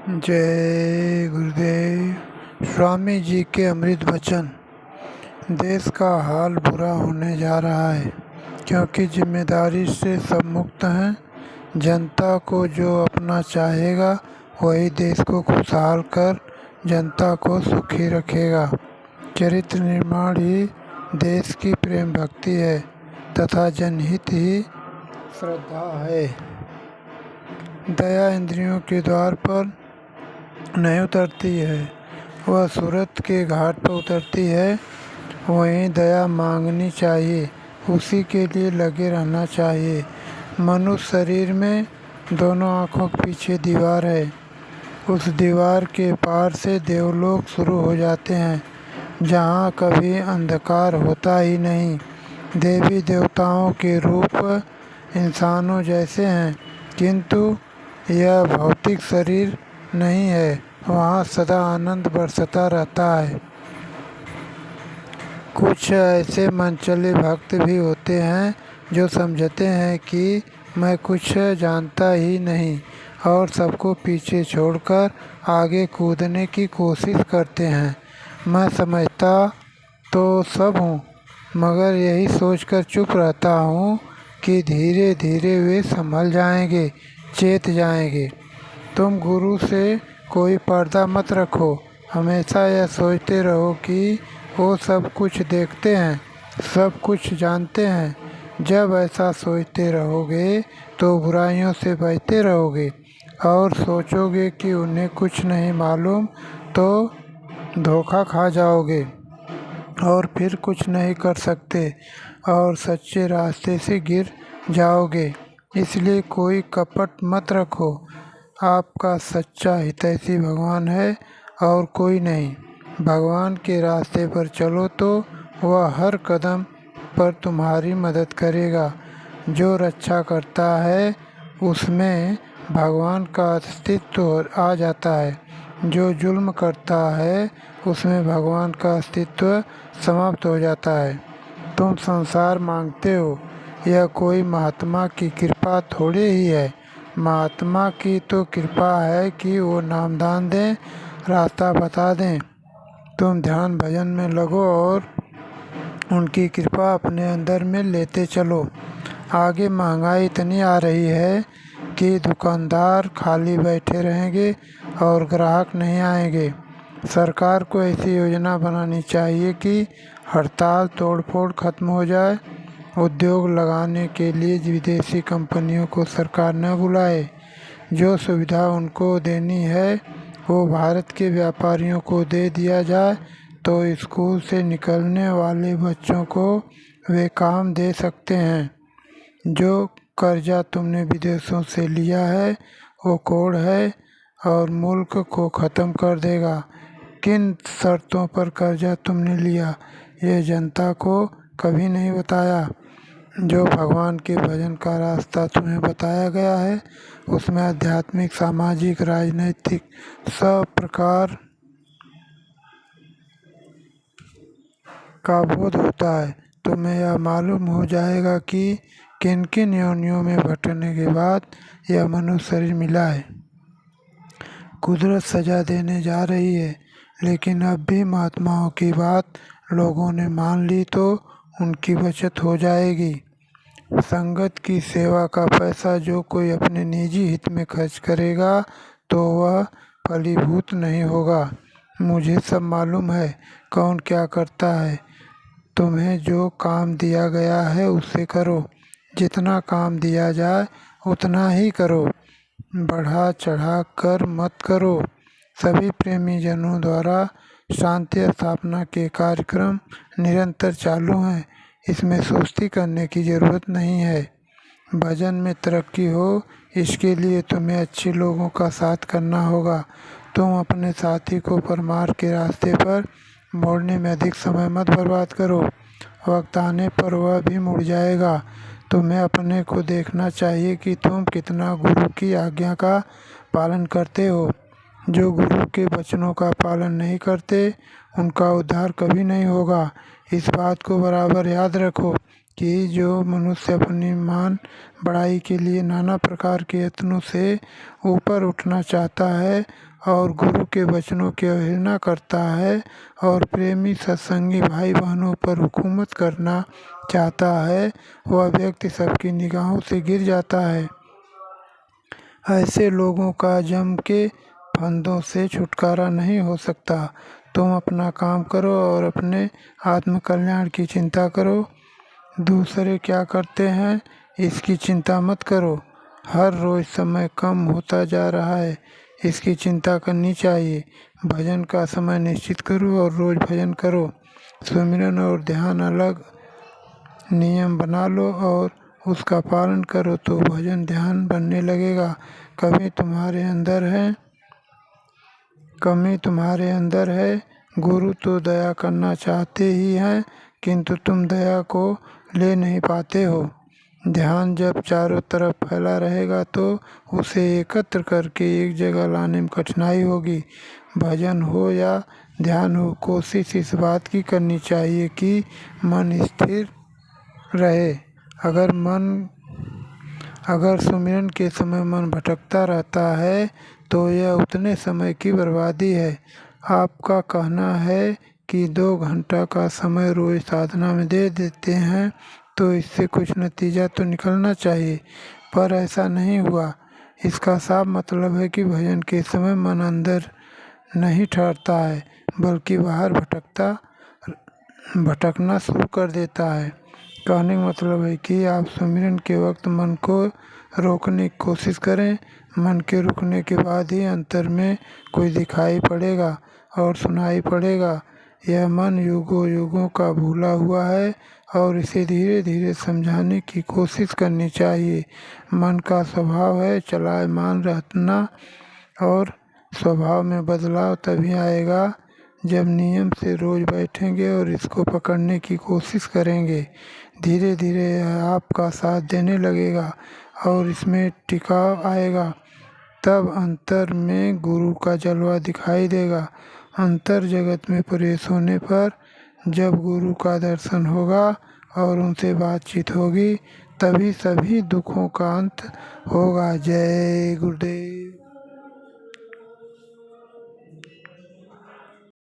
जय गुरुदेव। स्वामी जी के अमृत वचन। देश का हाल बुरा होने जा रहा है क्योंकि जिम्मेदारी से सब मुक्त हैं। जनता को जो अपना चाहेगा वही देश को खुशहाल कर जनता को सुखी रखेगा। चरित्र निर्माण ही देश की प्रेम भक्ति है तथा जनहित ही श्रद्धा है। दया इंद्रियों के द्वार पर नहीं उतरती है, वह सूरत के घाट पर उतरती है। वहीं दया मांगनी चाहिए, उसी के लिए लगे रहना चाहिए। मनुष्य शरीर में दोनों आँखों के पीछे दीवार है। उस दीवार के पार से देवलोक शुरू हो जाते हैं जहाँ कभी अंधकार होता ही नहीं। देवी देवताओं के रूप इंसानों जैसे हैं, किंतु यह भौतिक शरीर नहीं है, वहाँ सदा आनंद बरसता रहता है। कुछ ऐसे मनचले भक्त भी होते हैं जो समझते हैं कि मैं कुछ जानता ही नहीं और सबको पीछे छोड़कर आगे कूदने की कोशिश करते हैं। मैं समझता तो सब हूँ, मगर यही सोचकर चुप रहता हूँ कि धीरे धीरे वे संभल जाएंगे, चेत जाएंगे। तुम गुरु से कोई पर्दा मत रखो, हमेशा यह सोचते रहो कि वो सब कुछ देखते हैं, सब कुछ जानते हैं। जब ऐसा सोचते रहोगे तो बुराइयों से बचते रहोगे और सोचोगे कि उन्हें कुछ नहीं मालूम तो धोखा खा जाओगे और फिर कुछ नहीं कर सकते और सच्चे रास्ते से गिर जाओगे। इसलिए कोई कपट मत रखो। आपका सच्चा हितैषी भगवान है और कोई नहीं। भगवान के रास्ते पर चलो तो वह हर कदम पर तुम्हारी मदद करेगा। जो रक्षा करता है उसमें भगवान का अस्तित्व आ जाता है, जो जुल्म करता है उसमें भगवान का अस्तित्व समाप्त हो जाता है। तुम संसार मांगते हो, यह कोई महात्मा की कृपा थोड़ी ही है। महात्मा की तो कृपा है कि वो नामदान दें, रास्ता बता दें। तुम ध्यान भजन में लगो और उनकी कृपा अपने अंदर में लेते चलो। आगे महंगाई इतनी आ रही है कि दुकानदार खाली बैठे रहेंगे और ग्राहक नहीं आएंगे। सरकार को ऐसी योजना बनानी चाहिए कि हड़ताल तोड़फोड़ खत्म हो जाए। उद्योग लगाने के लिए विदेशी कंपनियों को सरकार न बुलाए। जो सुविधा उनको देनी है वो भारत के व्यापारियों को दे दिया जाए तो स्कूल से निकलने वाले बच्चों को वे काम दे सकते हैं। जो कर्जा तुमने विदेशों से लिया है वो कोढ़ है और मुल्क को ख़त्म कर देगा। किन शर्तों पर कर्जा तुमने लिया यह जनता को कभी नहीं बताया। जो भगवान के भजन का रास्ता तुम्हें बताया गया है उसमें आध्यात्मिक, सामाजिक, राजनैतिक सब प्रकार का बोध होता है। तुम्हें यह मालूम हो जाएगा कि किन किन योनियों में भटकने के बाद यह मनुष्य शरीर मिला है। कुदरत सजा देने जा रही है, लेकिन अब भी महात्माओं की बात लोगों ने मान ली तो उनकी बचत हो जाएगी। संगत की सेवा का पैसा जो कोई अपने निजी हित में खर्च करेगा तो वह फलीभूत नहीं होगा। मुझे सब मालूम है कौन क्या करता है। तुम्हें जो काम दिया गया है उसे करो। जितना काम दिया जाए उतना ही करो, बढ़ा चढ़ा कर मत करो। सभी प्रेमी जनों द्वारा शांति स्थापना के कार्यक्रम निरंतर चालू हैं, इसमें सुस्ती करने की ज़रूरत नहीं है। भजन में तरक्की हो इसके लिए तुम्हें अच्छे लोगों का साथ करना होगा। तुम अपने साथी को परमार्थ के रास्ते पर मोड़ने में अधिक समय मत बर्बाद करो। वक्त आने पर वह भी मुड़ जाएगा। तुम्हें अपने को देखना चाहिए कि तुम कितना गुरु की आज्ञा का पालन करते हो। जो गुरु के वचनों का पालन नहीं करते उनका उद्धार कभी नहीं होगा। इस बात को बराबर याद रखो। कि जो मनुष्य अपनी मान बढ़ाई के लिए नाना प्रकार के यत्नों से ऊपर उठना चाहता है और गुरु के वचनों की अवहेलना करता है और प्रेमी सत्संगी भाई बहनों पर हुकूमत करना चाहता है, वह व्यक्ति सबकी निगाहों से गिर जाता है। ऐसे लोगों का जम के फंदों से छुटकारा नहीं हो सकता। तुम अपना काम करो और अपने आत्मकल्याण की चिंता करो। दूसरे क्या करते हैं इसकी चिंता मत करो। हर रोज़ समय कम होता जा रहा है, इसकी चिंता करनी चाहिए। भजन का समय निश्चित करो और रोज़ भजन करो। सुमिरन और ध्यान अलग नियम बना लो और उसका पालन करो तो भजन ध्यान बनने लगेगा। कमी तुम्हारे अंदर है। गुरु तो दया करना चाहते ही हैं, किंतु तुम दया को ले नहीं पाते हो। ध्यान जब चारों तरफ फैला रहेगा तो उसे एकत्र करके एक जगह लाने में कठिनाई होगी। भजन हो या ध्यान हो, कोशिश इस बात की करनी चाहिए कि मन स्थिर रहे। अगर सुमिरन के समय मन भटकता रहता है तो यह उतने समय की बर्बादी है। आपका कहना है कि 2 घंटा का समय रोज साधना में दे देते हैं तो इससे कुछ नतीजा तो निकलना चाहिए, पर ऐसा नहीं हुआ। इसका साफ मतलब है कि भजन के समय मन अंदर नहीं ठहरता है बल्कि बाहर भटकना शुरू कर देता है। कहने का मतलब है कि आप सुमिरन के वक्त मन को रोकने की कोशिश करें। मन के रुकने के बाद ही अंतर में कोई दिखाई पड़ेगा और सुनाई पड़ेगा। यह मन युगों युगों का भूला हुआ है और इसे धीरे धीरे समझाने की कोशिश करनी चाहिए। मन का स्वभाव है चलायमान रहना और स्वभाव में बदलाव तभी आएगा जब नियम से रोज बैठेंगे और इसको पकड़ने की कोशिश करेंगे। धीरे धीरे यह आपका साथ देने लगेगा और इसमें टिकाव आएगा। तब अंतर में गुरु का जलवा दिखाई देगा। अंतर जगत में प्रवेश होने पर जब गुरु का दर्शन होगा और उनसे बातचीत होगी तभी सभी दुखों का अंत होगा। जय गुरुदेव।